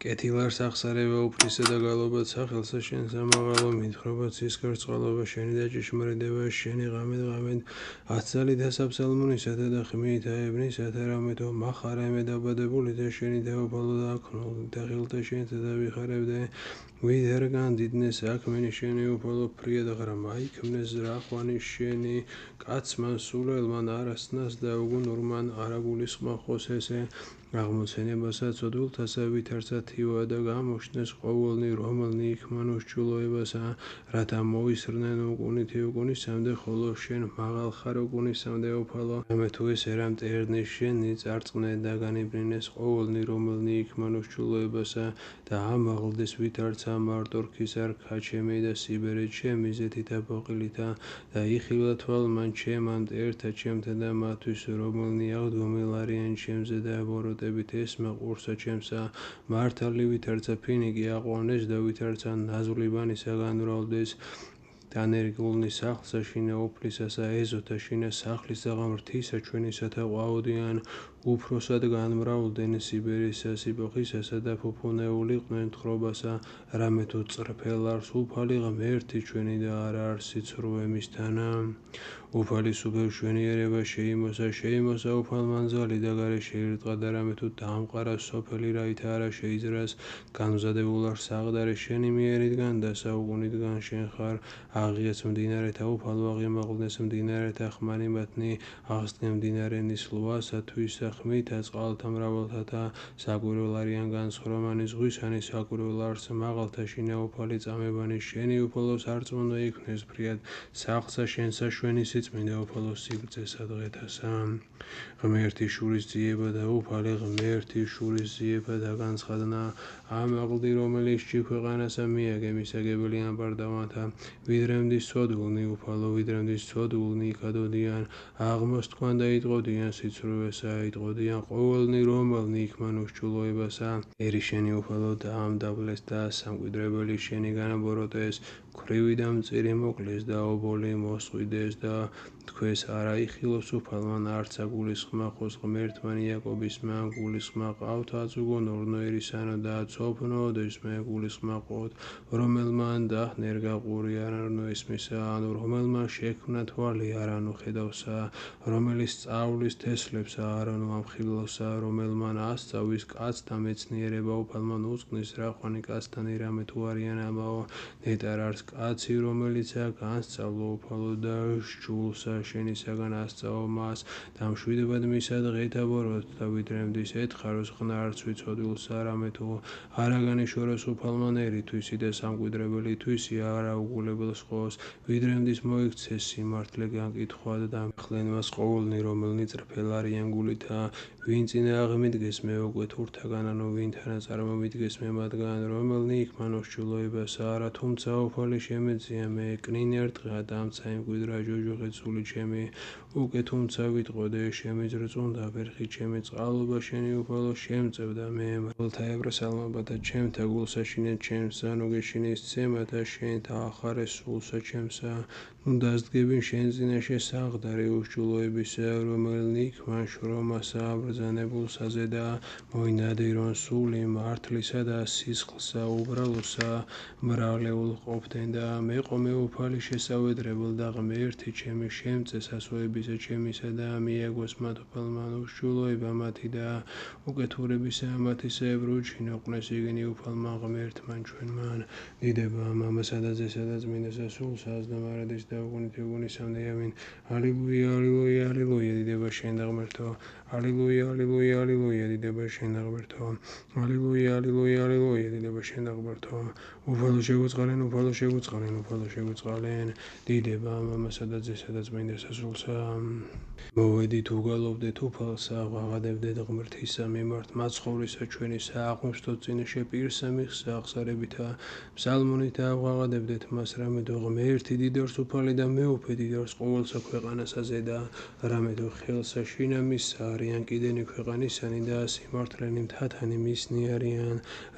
კეთილარს აღსარება უფლისა და გალობად სახელსა შენ სამაღალო მითხრობა ცისკარ წყალობა შენი და ჭიშმარიტება შენი ღამედ აცალით ასაფსალმუნისათა და ხმით აებნისათა რამეთო მახარემე დაბადებულითა შენი თეოფალო და აქნოლ და ხილთა შენთა და ვიხარებდე ვიდერგან დიდნე საქმენი შენი უფალო ფრიად ღრმა იქმნეს რახვანი შენი კაცმან სულელმან არასნას და უგუნურმან არაგულისხმა ხოსესე აღმოცენებასა ცოდვილთასა ვითარცა თივა და გამოჩნდეს ყოველნი რომელნი იქმანოს ჭულოებასა რათა მოისრნენ უკუნითი უკუნისამდე ხოლო შენ მაღალ ხარ უკუნისამდე უფალო ამე თუ ეს ერამ ტერნის შენი წარწყნე და განიბრინეს ყოველნი რომელნი იქმანოს ჭულოებასა და ამაღლდეს ვითარცა მარტორქის არქა ჩემი და სიბერე ჩემი ზეთითა ბოყილითა და იხილა თვალმან ჩემან ერთა ჩემთა და მათთვის რომელნი აღდგომილ არიან ჩემზე და აბოროტებით ესმა ყურსა ჩემსა მართალი ვითარცა ფინიკი აყვანეს და ვითარცა ნაზვლიბანისა განვრალდეს დანერგულნი სახლსა შინა უფლისასა ეზოთა შინა სახლის და ღმრთისა ჩვენისათა ყვაოდიან უფროსად განმრავლდნენ სიბერისა სიბოხისასა და ფუფუნეულიყვნენ თხრობასა რამე თუ წრფელარს უფალი ღმერთი ჩვენი და არა არსი ცრუემისთანა უფალი სუფევ შვენიერება შეიმოსა უფალმანძალი და გარე შეირტყა და რამე თუ დაამყარა სოფელი რაითა არა შეიძრას განმზადებულ არ საყდარი შენი მიერიდან და საუკუნიდან შენ ხარ აღიაც მდინარეთა უფალო აღიმაღლდეს მდინარეთა ხმანი მათნი აღსდგენ მდინარენის ლვასა თვისა ხმითა წყალთა მრავალთათა საკვირველ არიან განცხრომანი ზღვისანი საკვირველ არს მაღალთა შინა უფალი წამებანი შენი უფალო სარწმუნო იქნეს ფრიად სახლსა შენსა შვენი სიწმინდა უფალო სიგრძესა დღეთასა ღმერთი შურის ძიება და უფალი ღმერთი შურის ძიება და განცხადნა ამაღლდი რომელიც ჭიქვეყანასა მიაგე მისაგებელი ამბარდავანთა ვიდრემდის ცოდულნი უფალო ვიდრემდის ცოდულნი იქადოდიან აღმოსთქვან და იტყოდიან სიცრუესა იტყოდიან ყოველნი რომელნი იქმანოს ჭულოებასა ერი შენი უფალო დაამდავლეს და სამკვიდრებელი შენი განაბოროტეს ქვრივი და მწირი მოკლეს და ობოლი მოსყვიდეს და თქვეს არა იხილოს უფალმან არც აგულისხმა ხოს ღმერთმან იაკობისმა გულისხმა ყავთ აწუგონ ორნოერისანო და ცოფნო დესმე გულისხმა ყოთ რომელმან დაჰნერგა ყური არანო ესმისა ანუ რომელმან შექმნა თვალი არანო ხედავსა რომელიც სწავლის თესლებსა არანო ამხილოსა რომელმან ასწავის კაცთა მეცნიერება უფალმან უწყნის რახვანი კაცთანი რამე თუ არიან ამაო ნეტარ არს კაცი რომელიცაა განსწავლო უფალო და შულსა შენისაგან ასწავო მას და მშვიდებად მისა დღეთა ბოროტ და ვიდრემდის ეთხაროს ღნა არც ვიცოდვილსა რამე თუ არაგანიშოროს უფალმან ერითვის და სამკვიდრებელი თვისი არა უგულებელს ხოს ვიდრემდის მოიქცეს სიმართლე განკითხვად და ხლენ მას ყოველნი რომელნი წრფელ არიან გულითა ვინ წინა აღმიდგეს მე ოკვეთურთაგან ანუ ვინ თანა წარმომიდგეს მე მათგან რომელნი იქმანოს ჭულოებასა არა თუმცა უფალი შემეძია მე კნინერ დღა დამცა იმკვიდრა ჟოჟოხე ცული ჩემი უკე თუმცა ვიტყოდე შემიძრწუნდა ვერხი ჩემი წყალობა შენი უფალო შემწევდა მე მართლთა ებრასალმაბათა ჩემთა გულსა შინე ჩემსა ნუგეშინის ცემათა შენთა ახარე სულსა ჩემსა ნუ დასდგები შენ წინაშე საყდარი უშჭულოებისა რომელნი იქმან შრომასა აბრძანებულსაზე და მოინადირონ სული მართლისა და სისხლსა უბრალოსა მრავლეულ ყოფდნენ და მეყომე უფალი შესავედრებელ და ღმერთი ჩემი შემწე სასოებისა ჩემისა და მიაგოს მათ უფალმან უშჭულოება მათი და უკეთურებისა მათისა ებრუჩინოყნეს იგენი უფალმან ღმერთმან ჩვენმან დიდება მამასა და ძესა და წმინდასა სულსა აზდამარადის და უგუნითი უგუნისამდე ამინ ალილუია ალილუია ალილუია დიდება შენ და ღმერთო ალილუია ალილუია ალილუია დიდება შენ და ღმერთო ალილუია ალილუია ალილუია დიდება შენ და ღმერთო უფალო შეგვიწყალენ უფალო შეგვიწყალენ უფალო შეგვიწყალენ დიდება მამასა და ძესა და წმინდასა სულსა მოვედით უგალობდეთ უფალსა ვაღადებდეთ ღმრთისა მიმართ მაცხოვრისა ჩვენისა აღმოჩნდო წინაშე პირსა მიხსა აღსარებითა ფსალმუნითა ვაღადებდეთ მას რამე თუ ღმერთი დიდარს უფალი და მეუფე დიდარს ყოველსა ქვეყანასაზე და რამე თუ ხელსა შინა მისსა არიან კიდენი ქვეყანისანი და სიმართლენი მთათანი მისნი არიან,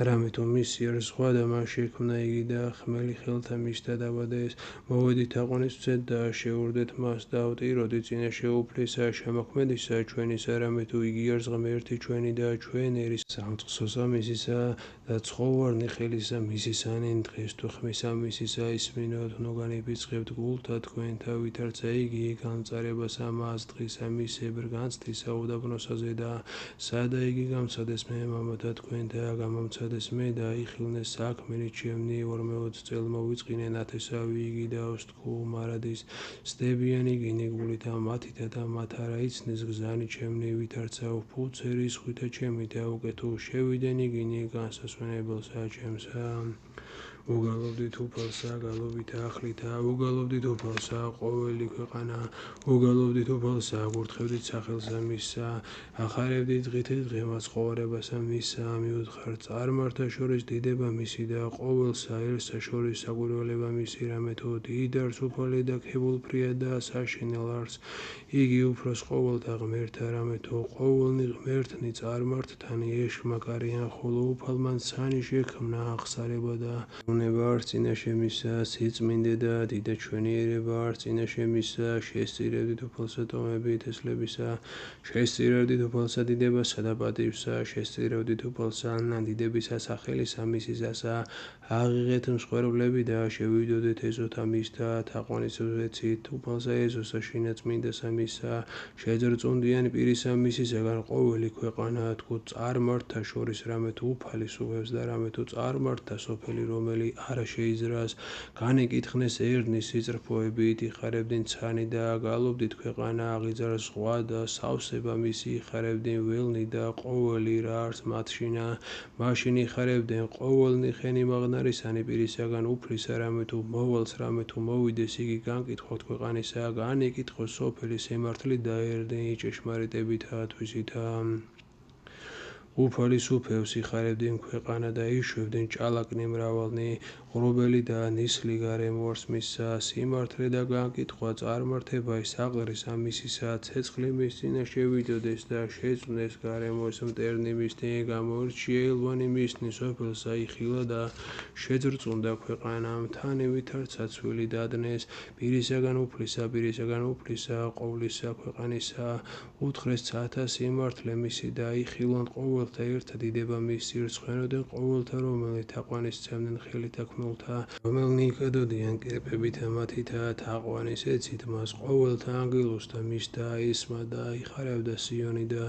რამე თუ მისიერ ზღვა და მას შექმნა იგი და ხმელი ხელთა მისთა დაბადეს. მოვედით თაყვანისმცეთ და შეურდეთ მას და ვტიროდით წინაშე უფლისა შემოქმედისა ჩვენისა, რამე თუ იგიარს ღმერთი ჩვენი და ჩვენ ერის სამწყსოსა მისისა და ცხოვარნი ხელისა მისისანი დღეს თუ ხმისა მისისა ისმინოთ ნოგანი ბიწყებთ გულთა თქვენთა ვითარცა იგი გამწარებასა მას დღისა მისებრ განცდისა უდაბნოსაზე და სადა იგი გამცადეს მე მამათა თქვენთა გამომცადეს მე და იხილნეს საქმენი ჩემნი 40 წელ მოვიწყინე ნათესავი იგი და ოსტქუ მარადის სტებიანი გინი გულითა მათითა და მათ არა იცნეს გზანი ჩემნი ვითარცა უფუცერი ზღვითა ჩემი და უკეთო შევიდენი გინი განსასვენებელსა ჩემსა. უგალობდით უფალსა გალობითა ახლითა უგალობდით უფალსა ყოველი ქვეყანა უგალობდით უფალსა გურთხევდით სახელსა მისსა ახარებდით დღითით დღემაც ხოვარებასა მისსა მიუთხართ წარმართა შორის დიდება მისი და ყოველსა ერთსა შორის საგვირველება მისი რამე თუ დიდარს უფალი და ქებულფრია და საშინელ არს იგი უფროს ყოველთა ღმერთთა რამე თუ ყოველნი ღმერთნი წარმართთანი ეშმაკარიან ხოლო უფალმან ცანი შექმნა აღსარება და უნება არ წინაშე მისა სიწმინდე და დიდა ჩვენიერება არ წინაშე მისა შესწირებდით უფალსა ტომებით ესლებისა შესწირებდით უფალსა დიდებასა და პატივსა შესწირებდით უფალსა დიდებისა სახელისა მისისასა აღიღეთ მსხვერპლები და შევიდოდეთ ეზოთა მისთა თაყვანისმცეთ უფალსა ეზოსა შინაწმინდასა მისსა შეძრწუნდიანი პირისა მისისაგან ყოველი ქვეყანა თქო წარმართთა შორის რამე თუ უფალი სუღებს და რამე თუ წარმართთა სოფელი რომელი არა შეიზრას განეკითხნეს ერნის სიწრფოებით იხარებდნენ ცანი და გალობდით ქვეყანა აღიძარ ზღვა და სავსება მისი იხარებდნენ ველნი და ყოველი რა არც მათშინა მაშინ იხარებდნენ ყოველნი ხენი მაღნარისანი პირისაგან უფლისა რამე თუ მოვალს რამე თუ მოვიდეს იგი განკითხოთ ქვეყანისა განეკითხოს სოფელი სიმართლით და ერდენი ჭეშმარიტებითა თვისითა უფალი სუფევს იხარებდნენ ქვეყანა და იშვებდნენ ჭალაკნი მრავალნი ღრუბელი და ნისლი გარემოარს მისსა სიმართლე და განკითხვა წარმართება საყდრის ამისისა ცეცხლი მის წინაშე ვიდოდეს და შეწვნეს გარემოს მტერნი მისნი გამოირჩია ელვანი მისნი სოფელსა იხილა და შეძრწუნდა ქვეყანა მთანი ვითარცა ცვილი დადნეს პირისაგან უფლისა ყოვლისა ქვეყანისა უთხრეს ცათა სიმართლე მისი და იხილონ ყოველთა ერთა დიდება მისი რცხვენოდენ ყოველთა რომელი თაყვანისცემდნენ ხელითა ქნულთა რომელნი იკედოდიან კერპებითა მათითა თაყვანის ეცით მას ყოველთა ანგელოზთა მისთა ისმა და იხარებდა სიონი და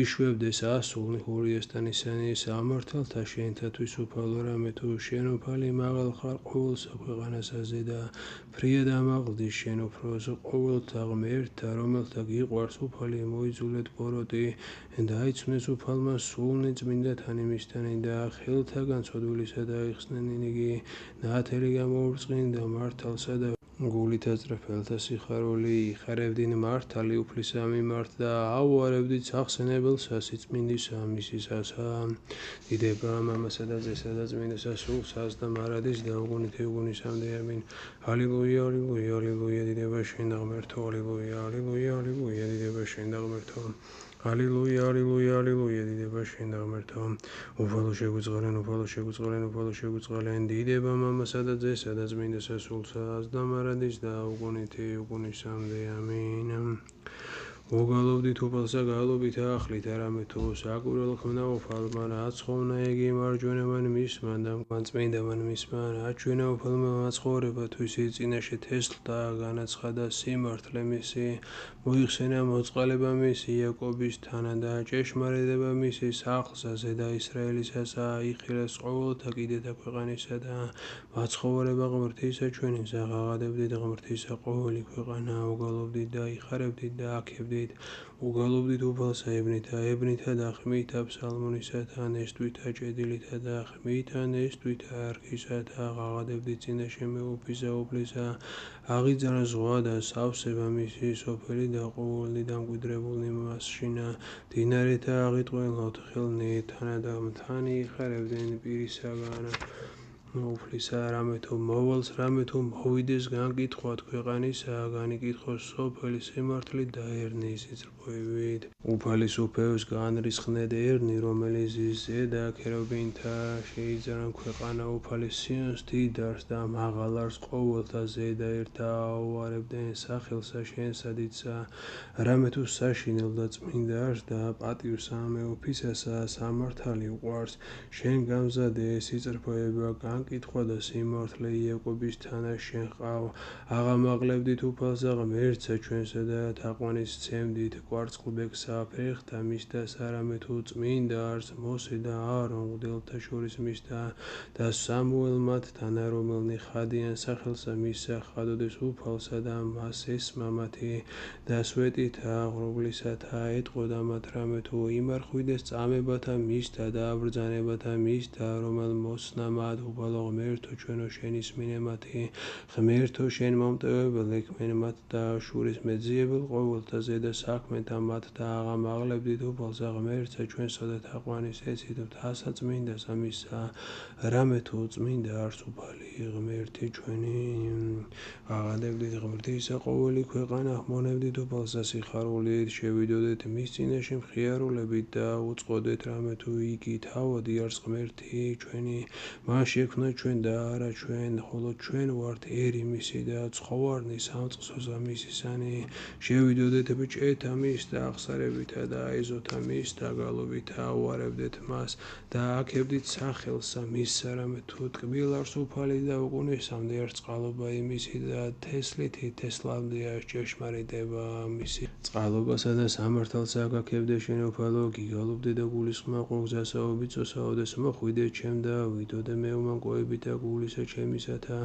იშვებდეს ასულნი ჰურიესტანისანი სამართალთა შენთათვის უფალო რამე თუ შენ უფალი მაღალ ხარ ყოველსა ქვეყანასაზე და ფრიად ამაღლდის შენ უფროს ყოველთა ღმერთთა რომელთა გიყვარს უფალი მოიძულეთ ბოროტი დაიცვნეს უფალმა სულნი წმინდათანი მისთანი და ხელთაგან ცოდვილისა და იხსნენინ იგი ნათელი გამოურწყინ და მართალსა და გულითა წრეფელთა სიხარული იხარებდინ მართალი უფლისა მიმართ და აუარებდით სახსენებელსა სიწმინდისა მისისასა დიდება მამასა და ძესა და წმინდასა სულსას და მარადის და უგუნითი უგუნისამდე ამინ ალილუია ალილუია ალილუია დიდება შენ და ღმერთო ალილუია ალილუია ალილუია დიდება შენ და ღმერთო ალილუია ალილუია ალილუია დიდება შენ და ღმერთო უფალო შეგვიწყალენ დიდება მამასა და ძესა და წმინდასა სულსას და მარადის და უგუნითი უგუნისამდე ამინ უგალობდით უფალსა გალობითა ახლითა რამე თუ საკვირველ ქმნა უფალმა აცხოვნა იგი მარჯვენავან მისმან და მანწმინდავან მისმან აჩვენა უფალმა მაცხოვრება თვისი წინაშე თესლთა განაცხადა სიმართლე მისი მოიხსენა მოწყალება მისი იაკობის თანა და ჭეშმარიტება მისი სახლსა ზედა ისრაელისასა იხილეს ყოველთა კიდეთა ქვეყანისა და მაცხოვრება ღმრთისა ჩვენისა ღაღადებდით ღმრთისა ყოველი ქვეყანა უგალობდით და იხარებდით და აქებდით უგალობდით უფალსა ებნითა და ხმითა ფსალმუნისათა ნესტვითა ჭედილითა და ხმითა ნესტვითა არქისათა ღაღადებდით წინაშე მეუფისა უფლისა აღიძარა ზღვა და სავსება მისი სოფელი და ყოველი დამკვიდრებულნი მასშინა დინარეთა აღიტყველოთ ხელნი თანა და მთანი იხარებდნენ პირისაგან უფლისა რამე თუ მოვალს რამე თუ მოვიდეს განკითხვა ქვეყანისა განიკითხოს სოფელი სიმართლით და ერნის სიძრფოებით უფალის უფევს განრისხნედ ერნი რომელიც ზის ზედა ქერობინთა შეიძრან ქვეყანა უფალის სიონს დიდარს და მაღალარს ყოველთა ზედა ერთა აუარებდნენ სახელსა შენსა დიდსა რამე თუ საშინელ და წმინდა არს და პატივს ამეუფისასა სამართალი უყვარს შენ გამზადე სიძრფოება განკითხვა და სიმართლე იაკობის თანა შენ ყავ აღამაღლებდით უფალსა ღმერთსა ჩვენსა და თაყვანის სცემდით კვარცხლბეკსა ფეხთა მისთა სარამე თუ წმინდა არს მოსე და აარონ მღვდელთა შორის მისთა და სამუელ მათ თანა რომელნი ხადიან სახელსა მისსა ხადოდეს უფალსა და მას ესმა მათი და სვეტითა ღრუბლისათა ეტყოდა მათ რამე თუ იმარხვიდეს წამებათა მისთა და აბრძანებათა მისთა რომელ მოსნა მათ უფალო ღმერთო ჩვენო შენიშმინე მათი ღმერთო შენ მომტევებელ ექმენ მათ და შურის მეძიებელ ყოველთა ზედა საქმეთა მათ და აღამაღლებდით უფალსა ღმერთსა ჩვენსა და თაყვანის ეცით ასაწმინდა სამისა რამე თუ წმინდა არს უფალი ღმერთი ჩვენი აღადებდით ღმრთისა ყოველი ქვეყანა ხმონებდით უფალსა სიხარულით შევიდოდეთ მის წინაშე მხიარულებით და უწყოდეთ რამე თუ იგი თავადი არს ღმერთი ჩვენი მას შექმნა ჩვენ და არა ჩვენ ხოლო ჩვენ ვართ ერი მისი და ცხოვარნი სამწყსოსა მისისანი შევიდოდეთ ბჭეთა მის და აღსარებითა და ეზოთა მის და გალობითა უარებდეთ მას და აქებდით სახელსა მისსა რამე თუ ტკბილ არს უფალი და უკუნისამდე არს წყალობა იმისი და თესლითი თესლამდე არს ჭეშმარიტება მისი წყალობასა და სამართალსა გაქებდე შენ უფალო გიგალობდე და გულისხმა ყოგზასაო ბიწოსაო და მოხვიდე ჩემ და ვიდოდე მე უმანკოებით და გულისა ჩემისათა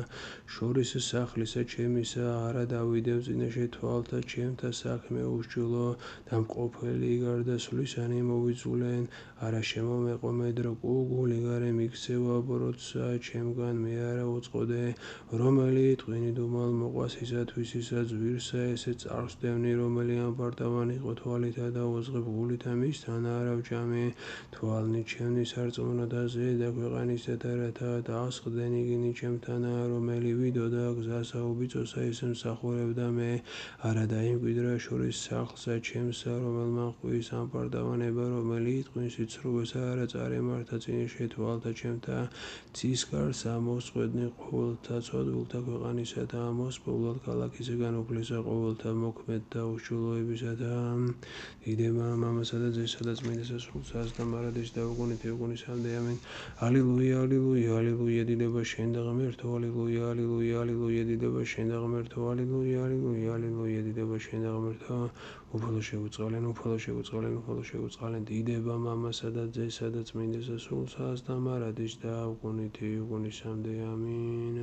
შორის სახლისა ჩემისა არა დავიდევ წინაშე თვალთა ჩემთა საქმე უშჩულო და მყოფელი გარდასვლისანი მოვიძულენ არა შემომეყომე დრო გული გარე მიქცევა ბოროტსა ჩემგან მე არა უწყოდე რომელი ტყვინი დუმალ მოყვას ისათვის ისა ძვირსა ესე წარსდევნი რომელი ამბარტავანი იყო თვალითა და უძღებ გულითა მისთან არა ვჭამი თვალნი ჩემნი სარწმუნო და ზედა ქვეყანისა და რათა დაასხდენ იგინი ჩემთანა რომელი ვიდოდა გზასა უბიწოსა ესე მსახურებდა მე არა დაიმკვიდრა შორის სახლსა ჩემსა რომელმა ღვიის ამბარტავანება რომელი იტყვინს სიცრუესა არა წარემართა წინაშე თვალთა ჩემთა ცისკარს ამოსყვედნი ყოველთა ცოდვილთა ქვეყანისა და ამოსპოვლად ქალაქისაგან უფლისა ყოველთა მოქმედ და უშჩულოებისა და დიდება მამასა და ძესა და წმინდასა სულსას და მარადის და უგუნითი უგუნისამდე ამენ ალილუია ალილუია ალილუია დიდება შენ და ღმერთო ალილუია ალილუია ალილუია დიდება შენ და ღმერთო ალილუია ალილუია ალილუია დიდება შენ და ღმერთო უფალო შევუწყალენ უფალო შევუწყალენ უფალო შევუწყალენ დიდება მამასა და ძესა და წმინდასა სულსას და მარადის და უგუნითი უგუნისამდე ამინ